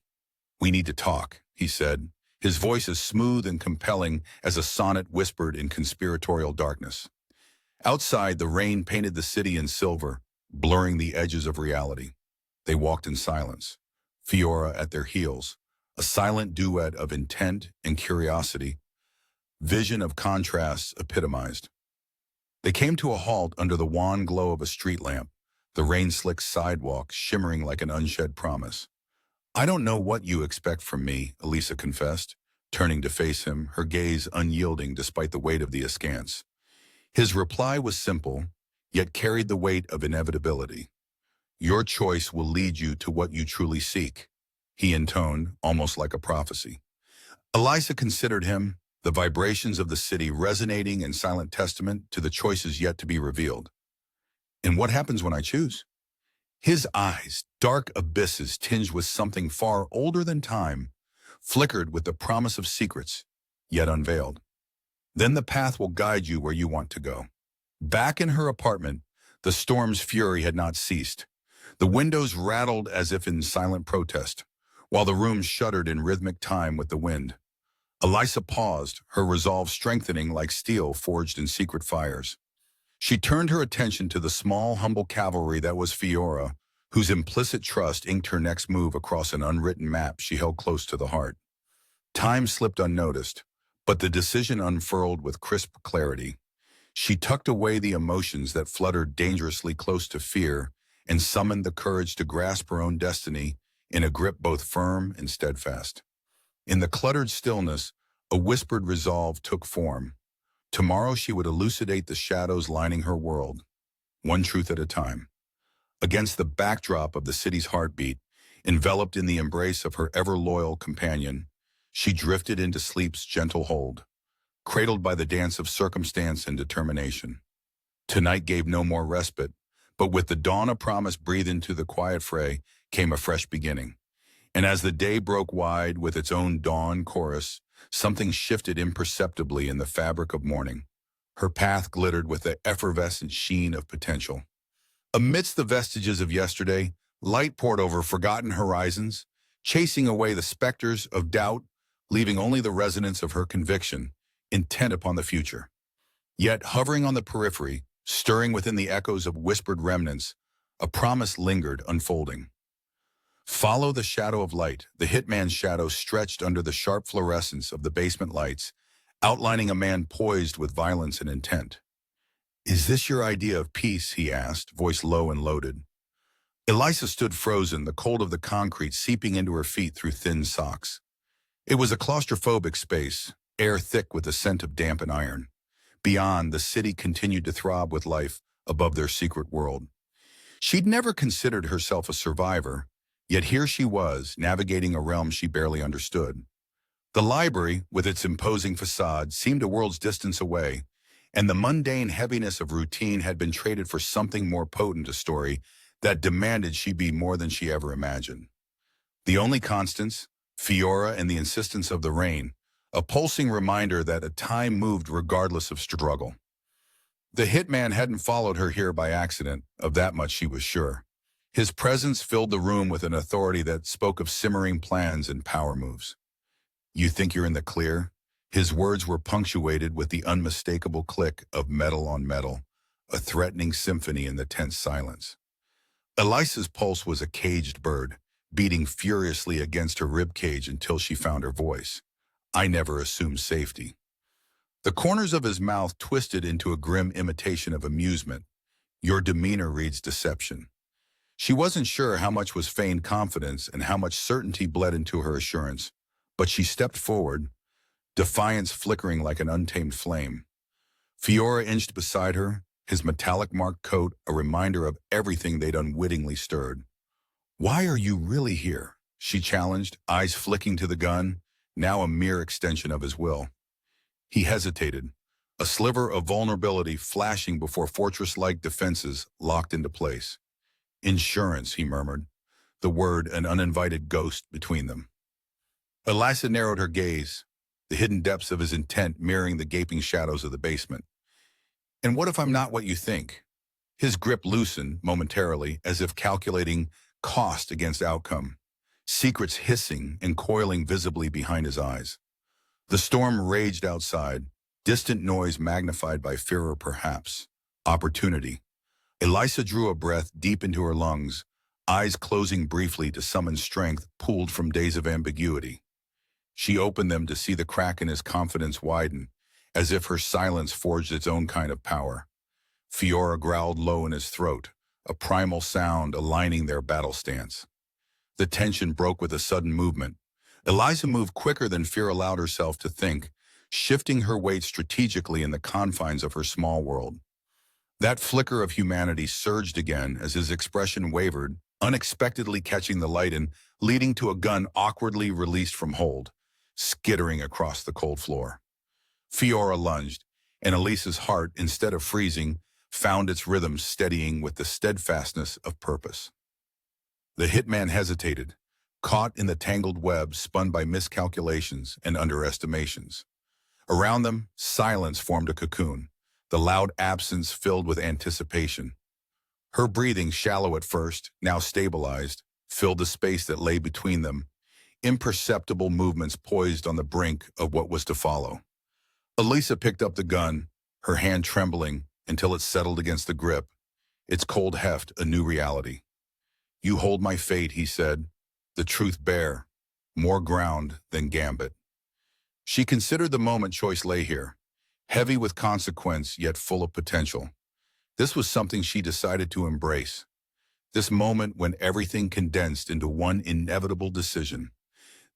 "We need to talk," he said, his voice as smooth and compelling as a sonnet whispered in conspiratorial darkness. Outside, the rain painted the city in silver, blurring the edges of reality. They walked in silence, Fiora at their heels, a silent duet of intent and curiosity, vision of contrasts epitomized. They came to a halt under the wan glow of a street lamp, the rain-slicked sidewalk shimmering like an unshed promise. "I don't know what you expect from me," Elisa confessed, turning to face him, her gaze unyielding despite the weight of the askance. His reply was simple, yet carried the weight of inevitability. "Your choice will lead you to what you truly seek," he intoned, almost like a prophecy. Elisa considered him, the vibrations of the city resonating in silent testament to the choices yet to be revealed. "And what happens when I choose?" His eyes, dark abysses tinged with something far older than time, flickered with the promise of secrets, yet unveiled. "Then the path will guide you where you want to go." Back in her apartment, the storm's fury had not ceased. The windows rattled as if in silent protest, while the room shuddered in rhythmic time with the wind. Elisa paused, her resolve strengthening like steel forged in secret fires. She turned her attention to the small, humble cavalry that was Fiora, whose implicit trust inked her next move across an unwritten map she held close to the heart. Time slipped unnoticed, but the decision unfurled with crisp clarity. She tucked away the emotions that fluttered dangerously close to fear and summoned the courage to grasp her own destiny in a grip both firm and steadfast. In the cluttered stillness, a whispered resolve took form. Tomorrow she would elucidate the shadows lining her world, one truth at a time. Against the backdrop of the city's heartbeat, enveloped in the embrace of her ever-loyal companion, she drifted into sleep's gentle hold, cradled by the dance of circumstance and determination. Tonight gave no more respite, but with the dawn of promise breathed into the quiet fray came a fresh beginning. And as the day broke wide with its own dawn chorus, something shifted imperceptibly in the fabric of morning. Her path glittered with the effervescent sheen of potential. Amidst the vestiges of yesterday, light poured over forgotten horizons, chasing away the specters of doubt, leaving only the resonance of her conviction, intent upon the future. Yet, hovering on the periphery, stirring within the echoes of whispered remnants, a promise lingered, unfolding. Follow the shadow of light. The hitman's shadow stretched under the sharp fluorescence of the basement lights, outlining a man poised with violence and intent. "Is this your idea of peace?" he asked, voice low and loaded. Elisa stood frozen, the cold of the concrete seeping into her feet through thin socks. It was a claustrophobic space, air thick with the scent of damp and iron. Beyond, the city continued to throb with life above their secret world. She'd never considered herself a survivor, yet here she was, navigating a realm she barely understood. The library, with its imposing facade, seemed a world's distance away, and the mundane heaviness of routine had been traded for something more potent, a story that demanded she be more than she ever imagined. The only constants, Fiora and the insistence of the rain, a pulsing reminder that a time moved regardless of struggle. The hitman hadn't followed her here by accident, of that much she was sure. His presence filled the room with an authority that spoke of simmering plans and power moves. "You think you're in the clear?" His words were punctuated with the unmistakable click of metal on metal, a threatening symphony in the tense silence. Elisa's pulse was a caged bird, beating furiously against her ribcage until she found her voice. "I never assumed safety." The corners of his mouth twisted into a grim imitation of amusement. Your demeanor reads deception. She wasn't sure how much was feigned confidence and how much certainty bled into her assurance, but she stepped forward, defiance flickering like an untamed flame. Fiora inched beside her, his metallic-marked coat a reminder of everything they'd unwittingly stirred. "Why are you really here?" she challenged, eyes flicking to the gun, now a mere extension of his will. He hesitated, a sliver of vulnerability flashing before fortress-like defenses locked into place. "Insurance," he murmured, the word an uninvited ghost between them. Elisa narrowed her gaze, the hidden depths of his intent mirroring the gaping shadows of the basement. "And what if I'm not what you think?" His grip loosened momentarily, as if calculating cost against outcome, secrets hissing and coiling visibly behind his eyes. The storm raged outside, distant noise magnified by fear or perhaps opportunity. Elisa drew a breath deep into her lungs, eyes closing briefly to summon strength pulled from days of ambiguity. She opened them to see the crack in his confidence widen, as if her silence forged its own kind of power. Fiora growled low in his throat, a primal sound aligning their battle stance. The tension broke with a sudden movement. Elisa moved quicker than fear allowed herself to think, shifting her weight strategically in the confines of her small world. That flicker of humanity surged again as his expression wavered, unexpectedly catching the light and leading to a gun awkwardly released from hold, skittering across the cold floor. Fiora lunged, and Elisa's heart, instead of freezing, found its rhythm steadying with the steadfastness of purpose. The hitman hesitated, caught in the tangled web spun by miscalculations and underestimations. Around them, silence formed a cocoon, the loud absence filled with anticipation. Her breathing, shallow at first, now stabilized, filled the space that lay between them, imperceptible movements poised on the brink of what was to follow. Elisa picked up the gun, her hand trembling until it settled against the grip, its cold heft a new reality. "You hold my fate," he said, the truth bare, more ground than gambit. She considered the moment choice lay here, heavy with consequence yet full of potential. This was something she decided to embrace. This moment when everything condensed into one inevitable decision.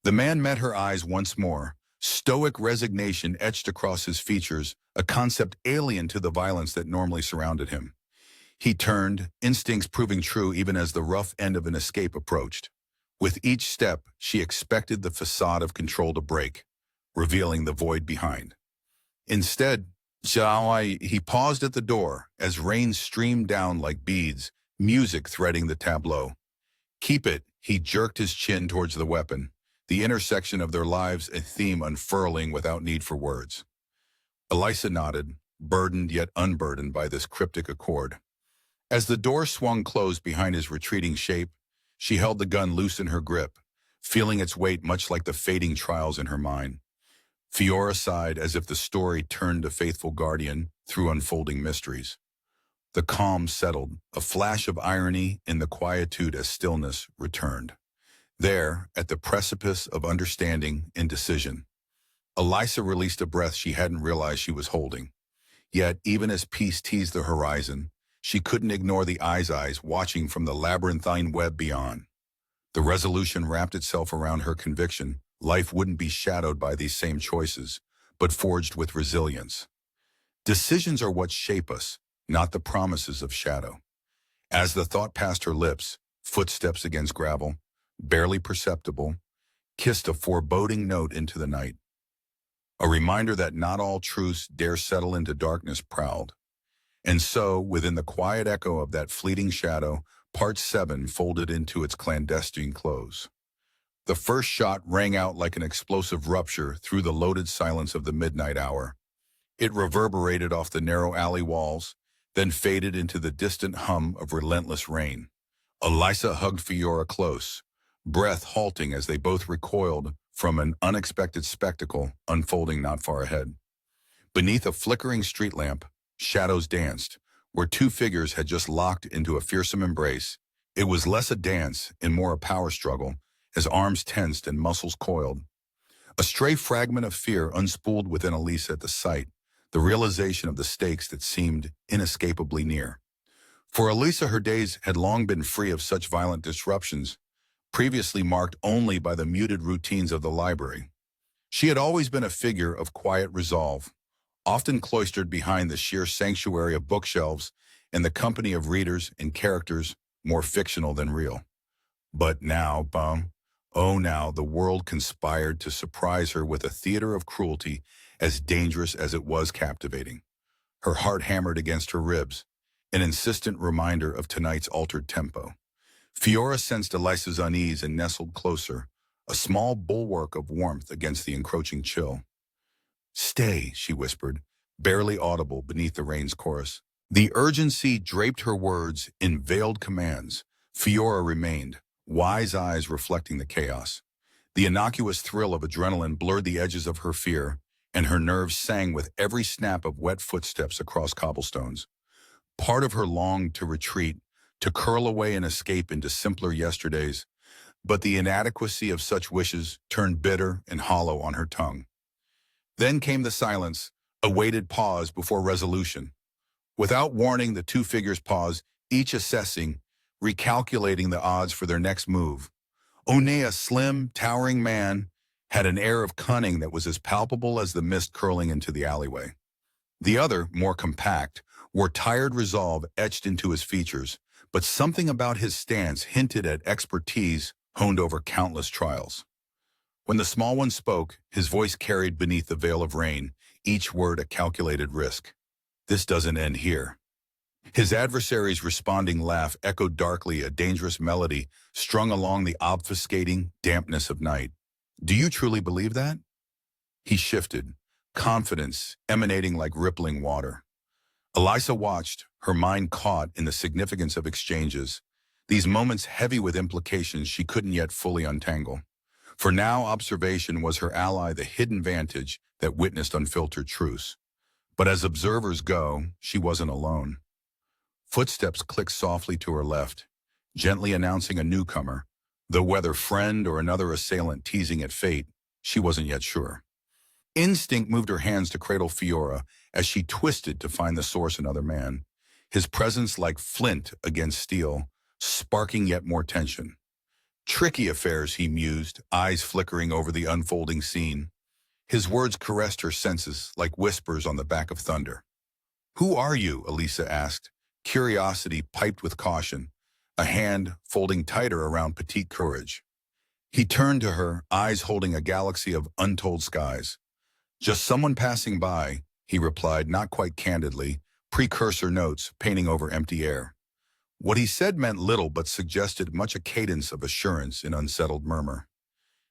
The man met her eyes once more, stoic resignation etched across his features, a concept alien to the violence that normally surrounded him. He turned, instincts proving true even as the rough end of an escape approached. With each step, she expected the facade of control to break, revealing the void behind. Instead, he paused at the door as rain streamed down like beads, music threading the tableau. "Keep it," he jerked his chin towards the weapon, the intersection of their lives a theme unfurling without need for words. Elisa nodded, burdened yet unburdened by this cryptic accord. As the door swung closed behind his retreating shape, she held the gun loose in her grip, feeling its weight much like the fading trials in her mind. Fiora sighed as if the story turned to faithful guardian through unfolding mysteries. The calm settled, a flash of irony in the quietude as stillness returned. There, at the precipice of understanding and decision, Elisa released a breath she hadn't realized she was holding. Yet, even as peace teased the horizon, she couldn't ignore the eyes watching from the labyrinthine web beyond. The resolution wrapped itself around her conviction. Life wouldn't be shadowed by these same choices, but forged with resilience. Decisions are what shape us, not the promises of shadow. As the thought passed her lips, footsteps against gravel, barely perceptible, kissed a foreboding note into the night. A reminder that not all truths dare settle into darkness prowled. And so, within the quiet echo of that fleeting shadow, Part 7 folded into its clandestine close. The first shot rang out like an explosive rupture through the loaded silence of the midnight hour. It reverberated off the narrow alley walls, then faded into the distant hum of relentless rain. Elisa hugged Fiora close, breath halting as they both recoiled from an unexpected spectacle unfolding not far ahead. Beneath a flickering street lamp, shadows danced, where two figures had just locked into a fearsome embrace. It was less a dance and more a power struggle, as arms tensed and muscles coiled. A stray fragment of fear unspooled within Elisa at the sight, the realization of the stakes that seemed inescapably near. For Elisa, her days had long been free of such violent disruptions, previously marked only by the muted routines of the library. She had always been a figure of quiet resolve, often cloistered behind the sheer sanctuary of bookshelves in the company of readers and characters more fictional than real. But now, now the world conspired to surprise her with a theater of cruelty as dangerous as it was captivating. Her heart hammered against her ribs, an insistent reminder of tonight's altered tempo. Fiora sensed Elisa's unease and nestled closer, a small bulwark of warmth against the encroaching chill. "Stay," she whispered, barely audible beneath the rain's chorus. The urgency draped her words in veiled commands. Fiora remained, wise eyes reflecting the chaos. The innocuous thrill of adrenaline blurred the edges of her fear, and her nerves sang with every snap of wet footsteps across cobblestones. Part of her longed to retreat, to curl away and escape into simpler yesterdays, but the inadequacy of such wishes turned bitter and hollow on her tongue. Then came the silence, a weighted pause before resolution. Without warning, the two figures paused, each assessing, recalculating the odds for their next move. One, a slim, towering man, had an air of cunning that was as palpable as the mist curling into the alleyway. The other, more compact, wore tired resolve etched into his features, but something about his stance hinted at expertise honed over countless trials. When the small one spoke, his voice carried beneath the veil of rain, each word a calculated risk. "This doesn't end here." His adversary's responding laugh echoed darkly, a dangerous melody strung along the obfuscating dampness of night. "Do you truly believe that?" He shifted, confidence emanating like rippling water. Elisa watched, her mind caught in the significance of exchanges, these moments heavy with implications she couldn't yet fully untangle. For now, observation was her ally, the hidden vantage that witnessed unfiltered truths. But as observers go, she wasn't alone. Footsteps clicked softly to her left, gently announcing a newcomer, though whether friend or another assailant teasing at fate, she wasn't yet sure. Instinct moved her hands to cradle Fiora as she twisted to find the source another man, his presence like flint against steel, sparking yet more tension. Tricky affairs, he mused, eyes flickering over the unfolding scene. His words caressed her senses like whispers on the back of thunder. "Who are you?" Elisa asked, curiosity piped with caution, a hand folding tighter around petite courage. He turned to her, eyes holding a galaxy of untold skies. "Just someone passing by," he replied, not quite candidly, precursor notes painting over empty air. What he said meant little but suggested much a cadence of assurance in unsettled murmur.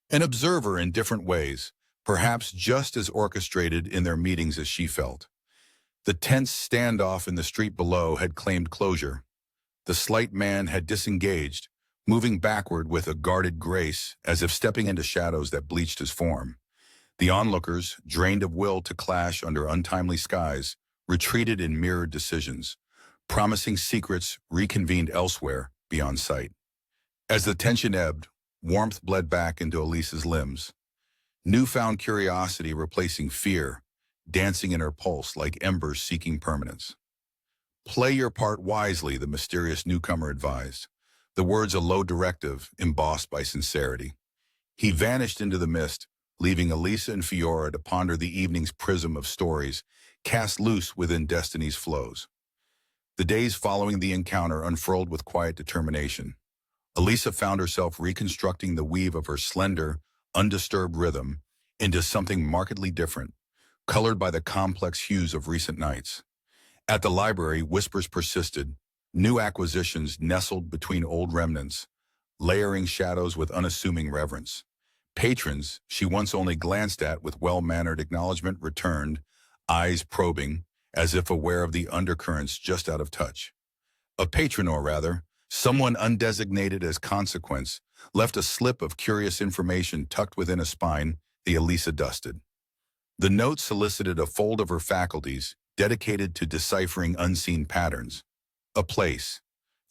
An observer in different ways, perhaps just as orchestrated in their meetings as she felt. The tense standoff in the street below had claimed closure. The slight man had disengaged, moving backward with a guarded grace as if stepping into shadows that bleached his form. The onlookers, drained of will to clash under untimely skies, retreated in mirrored decisions. Promising secrets reconvened elsewhere beyond sight. As the tension ebbed, warmth bled back into Elisa's limbs. Newfound curiosity replacing fear, dancing in her pulse like embers seeking permanence. "Play your part wisely," the mysterious newcomer advised, the words a low directive embossed by sincerity. He vanished into the mist, leaving Elisa and Fiora to ponder the evening's prism of stories cast loose within destiny's flows. The days following the encounter unfurled with quiet determination. Elisa found herself reconstructing the weave of her slender, undisturbed rhythm into something markedly different, colored by the complex hues of recent nights. At the library, whispers persisted, new acquisitions nestled between old remnants, layering shadows with unassuming reverence. Patrons she once only glanced at with well-mannered acknowledgement returned, eyes probing, as if aware of the undercurrents just out of touch. A patron, or rather, someone undesignated as consequence, left a slip of curious information tucked within a spine the Elisa dusted. The note solicited a fold of her faculties, dedicated to deciphering unseen patterns. A place,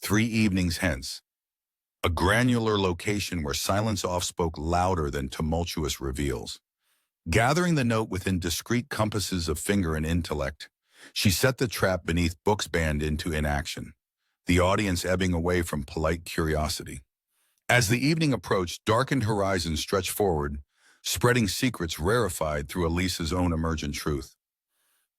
3 evenings hence. A granular location where silence oft spoke louder than tumultuous reveals. Gathering the note within discreet compasses of finger and intellect, she set the trap beneath books banned into inaction. the audience ebbing away from polite curiosity. As the evening approached, darkened horizons stretched forward, spreading secrets rarefied through Elisa's own emergent truth.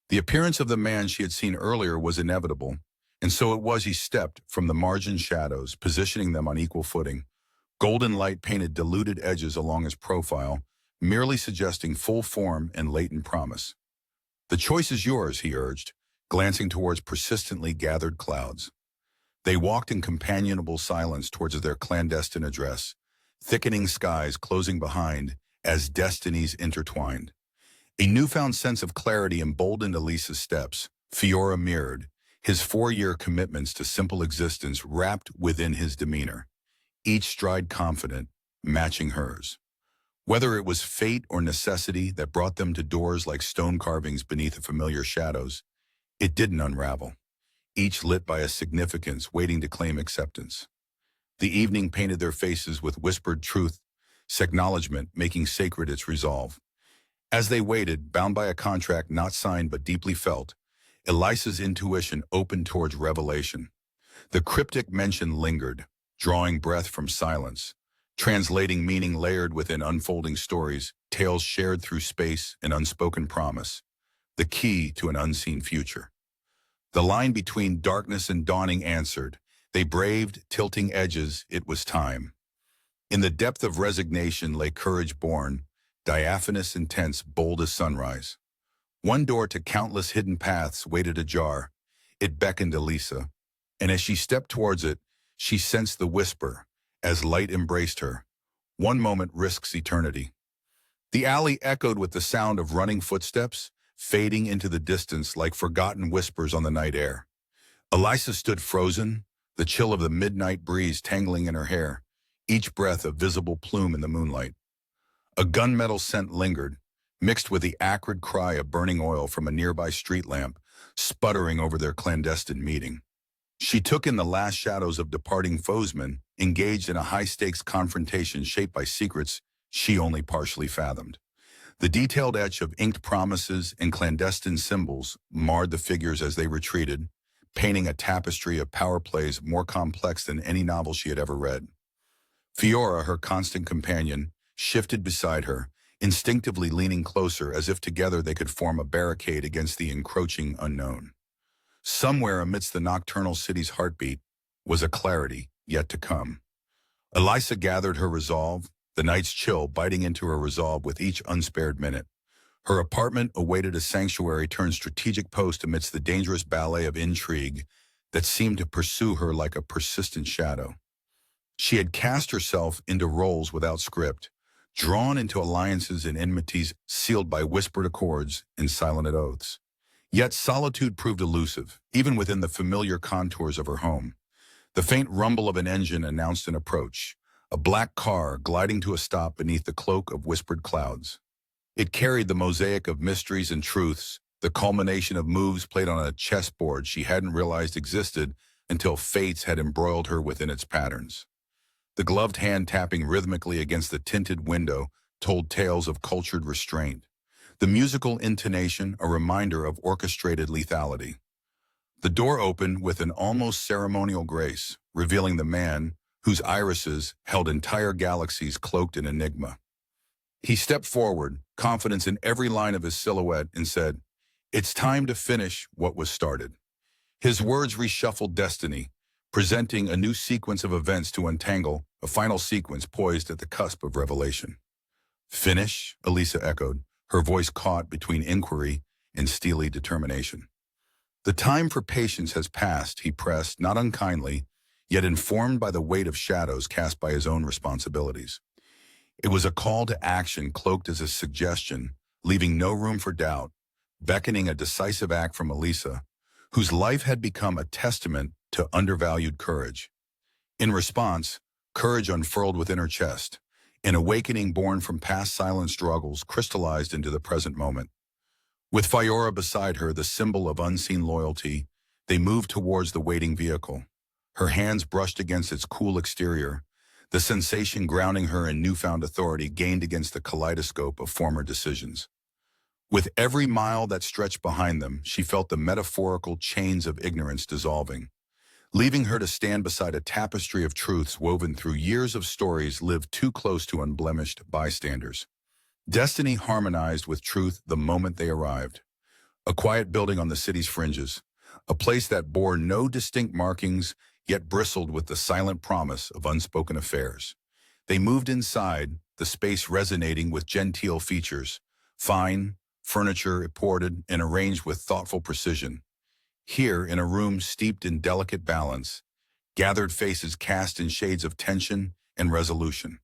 The appearance of the man she had seen earlier was inevitable, and so it was he stepped from the margin shadows, positioning them on equal footing. Golden light painted diluted edges along his profile, merely suggesting full form and latent promise. "The choice is yours," he urged, glancing towards persistently gathered clouds. They walked in companionable silence towards their clandestine address, thickening skies closing behind as destinies intertwined. A newfound sense of clarity emboldened Elisa's steps. Fiora mirrored, his 4-year commitments to simple existence wrapped within his demeanor, each stride confident, matching hers. Whether it was fate or necessity that brought them to doors like stone carvings beneath familiar shadows, it didn't unravel, each lit by a significance waiting to claim acceptance. The evening painted their faces with whispered truth, acknowledgement making sacred its resolve. As they waited, bound by a contract not signed but deeply felt, Elisa's intuition opened towards revelation. The cryptic mention lingered, drawing breath from silence, translating meaning layered within unfolding stories, tales shared through space and unspoken promise, the key to an unseen future. The line between darkness and dawning answered. They braved tilting edges, it was time. In the depth of resignation lay courage born, diaphanous, intense, bold as sunrise. One door to countless hidden paths waited ajar. It beckoned Elisa, and as she stepped towards it, she sensed the whisper, as light embraced her. One moment risks eternity. The alley echoed with the sound of running footsteps, fading into the distance like forgotten whispers on the night air. Elisa stood frozen, the chill of the midnight breeze tangling in her hair, each breath a visible plume in the moonlight. A gunmetal scent lingered, mixed with the acrid cry of burning oil from a nearby street lamp, sputtering over their clandestine meeting. She took in the last shadows of departing foesmen, engaged in a high-stakes confrontation shaped by secrets she only partially fathomed. The detailed etch of inked promises and clandestine symbols marred the figures as they retreated, painting a tapestry of power plays more complex than any novel she had ever read. Fiora, her constant companion, shifted beside her, instinctively leaning closer as if together they could form a barricade against the encroaching unknown. Somewhere amidst the nocturnal city's heartbeat was a clarity yet to come. Elisa gathered her resolve, the night's chill biting into her resolve with each unspared minute. Her apartment awaited a sanctuary turned strategic post amidst the dangerous ballet of intrigue that seemed to pursue her like a persistent shadow. She had cast herself into roles without script, drawn into alliances and enmities sealed by whispered accords and silent oaths. Yet solitude proved elusive, even within the familiar contours of her home. The faint rumble of an engine announced an approach, a black car gliding to a stop beneath the cloak of whispered clouds. It carried the mosaic of mysteries and truths, the culmination of moves played on a chessboard she hadn't realized existed until fates had embroiled her within its patterns. The gloved hand tapping rhythmically against the tinted window told tales of cultured restraint. The musical intonation a reminder of orchestrated lethality. The door opened with an almost ceremonial grace, revealing the man whose irises held entire galaxies cloaked in enigma. He stepped forward, confidence in every line of his silhouette, and said, "It's time to finish what was started." His words reshuffled destiny, presenting a new sequence of events to untangle, a final sequence poised at the cusp of revelation. "Finish?" Elisa echoed, her voice caught between inquiry and steely determination. "The time for patience has passed," he pressed, not unkindly, yet informed by the weight of shadows cast by his own responsibilities. It was a call to action cloaked as a suggestion, leaving no room for doubt, beckoning a decisive act from Elisa, whose life had become a testament to undervalued courage. In response, courage unfurled within her chest, an awakening born from past silent struggles crystallized into the present moment. With Fiora beside her, the symbol of unseen loyalty, they moved towards the waiting vehicle. Her hands brushed against its cool exterior, the sensation grounding her in newfound authority gained against the kaleidoscope of former decisions. With every mile that stretched behind them, she felt the metaphorical chains of ignorance dissolving, leaving her to stand beside a tapestry of truths woven through years of stories lived too close to unblemished bystanders. Destiny harmonized with truth the moment they arrived. A quiet building on the city's fringes, a place that bore no distinct markings, yet bristled with the silent promise of unspoken affairs. They moved inside, the space resonating with genteel features, fine, furniture ported and arranged with thoughtful precision. Here, in a room steeped in delicate balance, gathered faces cast in shades of tension and resolution.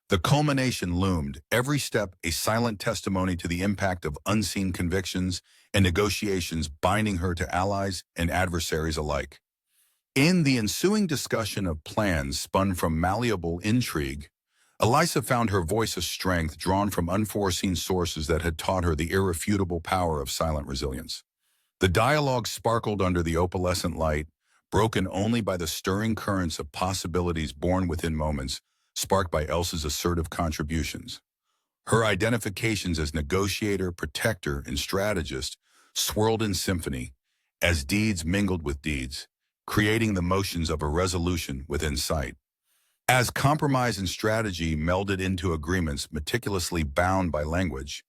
The culmination loomed, every step a silent testimony to the impact of unseen convictions and negotiations binding her to allies and adversaries alike. In the ensuing discussion of plans spun from malleable intrigue, Elisa found her voice a strength drawn from unforeseen sources that had taught her the irrefutable power of silent resilience. The dialogue sparkled under the opalescent light, broken only by the stirring currents of possibilities born within moments, sparked by Elsa's assertive contributions. Her identifications as negotiator, protector, and strategist swirled in symphony as deeds mingled with deeds, creating the motions of a resolution within sight. As compromise and strategy melded into agreements meticulously bound by language,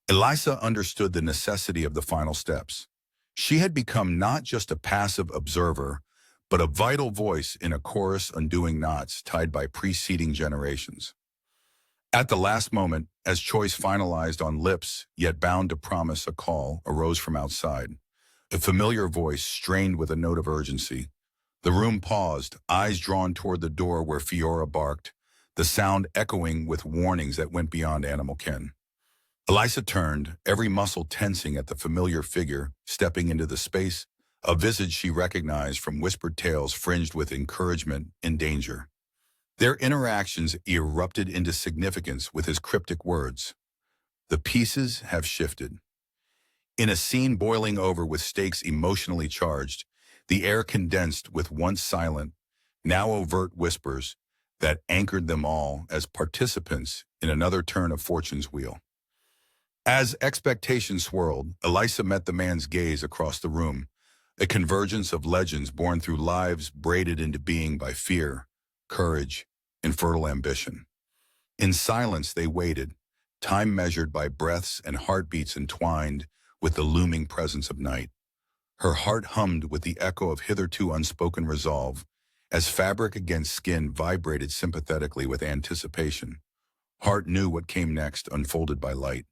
Elisa understood the necessity of the final steps. She had become not just a passive observer, but a vital voice in a chorus undoing knots tied by preceding generations. At the last moment, as choice finalized on lips, yet bound to promise a call, arose from outside. A familiar voice strained with a note of urgency. The room paused, eyes drawn toward the door where Fiora barked, the sound echoing with warnings that went beyond animal ken. Elisa turned, every muscle tensing at the familiar figure stepping into the space, a visage she recognized from whispered tales fringed with encouragement and danger. Their interactions erupted into significance with his cryptic words. The pieces have shifted. In a scene boiling over with stakes emotionally charged, the air condensed with once silent, now overt whispers that anchored them all as participants in another turn of fortune's wheel. As expectations swirled, Elisa met the man's gaze across the room, a convergence of legends born through lives braided into being by fear, courage, and fertile ambition. In silence they waited, time measured by breaths and heartbeats entwined with the looming presence of night. Her heart hummed with the echo of hitherto unspoken resolve, as fabric against skin vibrated sympathetically with anticipation. Heart knew what came next, unfolded by light.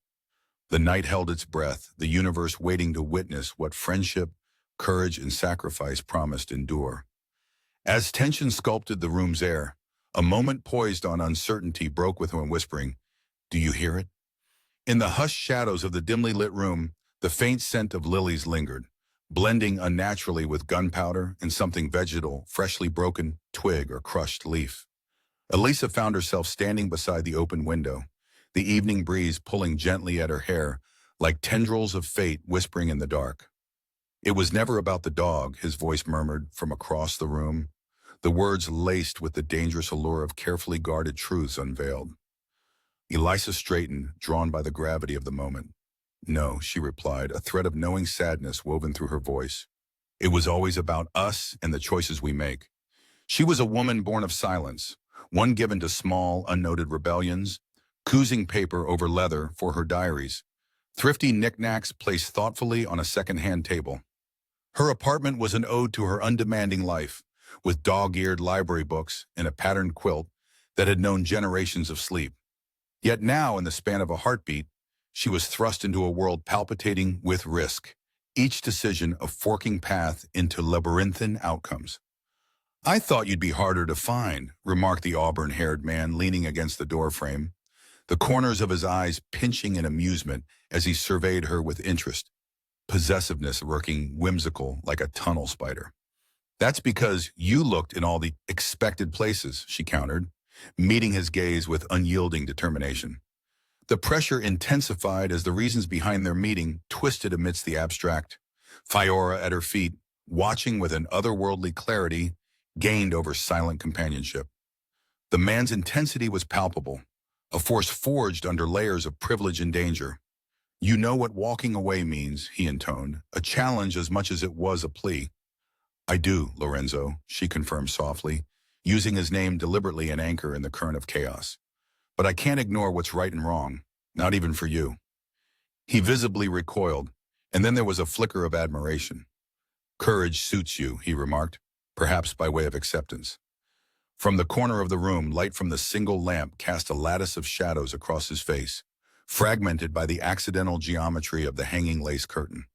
The night held its breath, the universe waiting to witness what friendship, courage, and sacrifice promised endure. As tension sculpted the room's air, a moment poised on uncertainty broke with him whispering, "Do you hear it?" In the hushed shadows of the dimly lit room, the faint scent of lilies lingered, blending unnaturally with gunpowder and something vegetal, freshly broken twig or crushed leaf. Elisa found herself standing beside the open window, the evening breeze pulling gently at her hair, like tendrils of fate whispering in the dark. "It was never about the dog," his voice murmured from across the room, the words laced with the dangerous allure of carefully guarded truths unveiled. Elisa straightened, drawn by the gravity of the moment. "No," she replied, a thread of knowing sadness woven through her voice. "It was always about us and the choices we make." She was a woman born of silence, one given to small, unnoted rebellions, choosing paper over leather for her diaries, thrifty knickknacks placed thoughtfully on a second-hand table. Her apartment was an ode to her undemanding life, with dog-eared library books and a patterned quilt that had known generations of sleep. Yet now, in the span of a heartbeat, she was thrust into a world palpitating with risk, each decision a forking path into labyrinthine outcomes. "I thought you'd be harder to find," remarked the auburn-haired man leaning against the doorframe, the corners of his eyes pinching in amusement as he surveyed her with interest, possessiveness lurking whimsical like a tunnel spider. "That's because you looked in all the expected places," she countered, meeting his gaze with unyielding determination. The pressure intensified as the reasons behind their meeting twisted amidst the abstract. Fiora at her feet, watching with an otherworldly clarity, gained over silent companionship. The man's intensity was palpable, a force forged under layers of privilege and danger. "You know what walking away means," he intoned, a challenge as much as it was a plea. I do, Lorenzo, she confirmed softly, using his name deliberately an anchor in the current of chaos. But I can't ignore what's right and wrong, not even for you. He visibly recoiled, and then there was a flicker of admiration. Courage suits you, he remarked, perhaps by way of acceptance. From the corner of the room, light from the single lamp cast a lattice of shadows across his face, fragmented by the accidental geometry of the hanging lace curtain.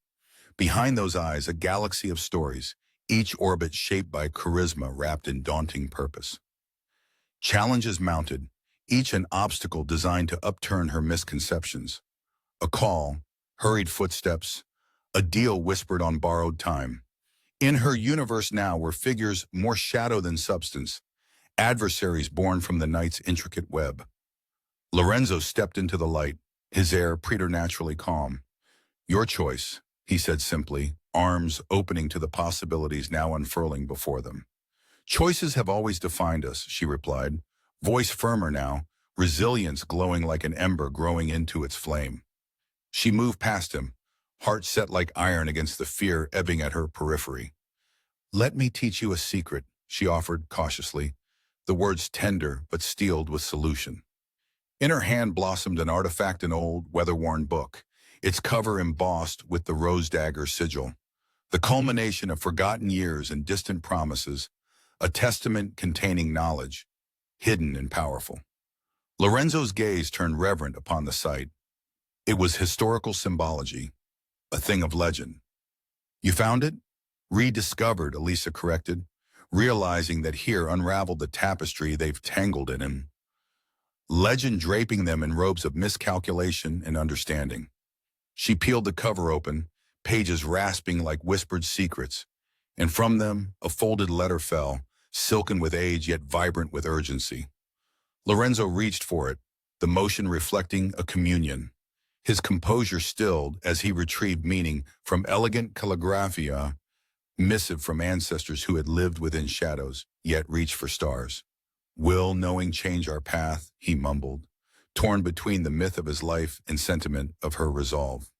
Behind those eyes, a galaxy of stories, each orbit shaped by charisma wrapped in daunting purpose. Challenges mounted, each an obstacle designed to upturn her misconceptions. A call, hurried footsteps, a deal whispered on borrowed time. In her universe now were figures more shadow than substance, adversaries born from the night's intricate web. Lorenzo stepped into the light, his air preternaturally calm. Your choice, he said simply, arms opening to the possibilities now unfurling before them. Choices have always defined us, she replied, voice firmer now, resilience glowing like an ember growing into its flame. She moved past him, heart set like iron against the fear ebbing at her periphery. Let me teach you a secret, she offered cautiously, the words tender but steeled with solution. In her hand blossomed an artifact, an old, weather-worn book, its cover embossed with the rose dagger sigil, the culmination of forgotten years and distant promises, a testament containing knowledge, hidden and powerful. Lorenzo's gaze turned reverent upon the sight. It was historical symbology, a thing of legend. You found it? Rediscovered, Elisa corrected, realizing that here unraveled the tapestry they've tangled in him. Legend draping them in robes of miscalculation and understanding. She peeled the cover open, pages rasping like whispered secrets, and from them a folded letter fell, silken with age yet vibrant with urgency. Lorenzo reached for it, the motion reflecting a communion. His composure stilled as he retrieved meaning from elegant calligraphia, missive from ancestors who had lived within shadows, yet reached for stars. Will knowing change our path, he mumbled, torn between the myth of his life and sentiment of her resolve.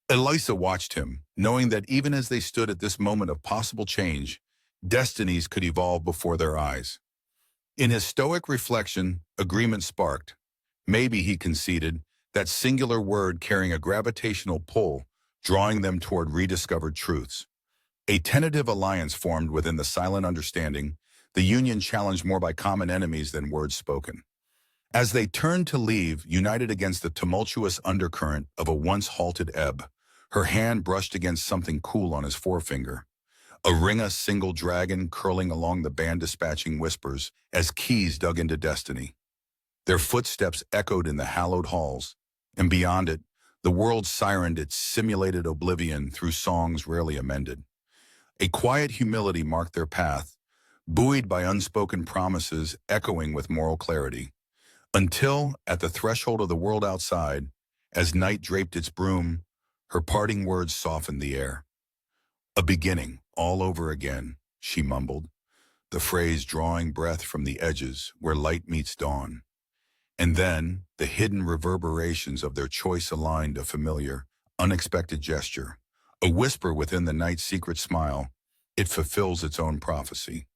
Elisa watched him, knowing that even as they stood at this moment of possible change, destinies could evolve before their eyes. In his stoic reflection, agreement sparked. Maybe, he conceded, that singular word carrying a gravitational pull, drawing them toward rediscovered truths. A tentative alliance formed within the silent understanding, the union challenged more by common enemies than words spoken. As they turned to leave, united against the tumultuous undercurrent of a once halted ebb, her hand brushed against something cool on his forefinger. A ringa single dragon curling along the band dispatching whispers as keys dug into destiny. Their footsteps echoed in the hallowed halls, and beyond it, the world sirened its simulated oblivion through songs rarely amended. A quiet humility marked their path, buoyed by unspoken promises echoing with moral clarity. Until, at the threshold of the world outside, as night draped its broom, her parting words softened the air. A beginning, all over again, she mumbled, the phrase drawing breath from the edges where light meets dawn. And then, the hidden reverberations of their choice aligned, a familiar, unexpected gesture, a whisper within the night's secret smile. It fulfills its own prophecy.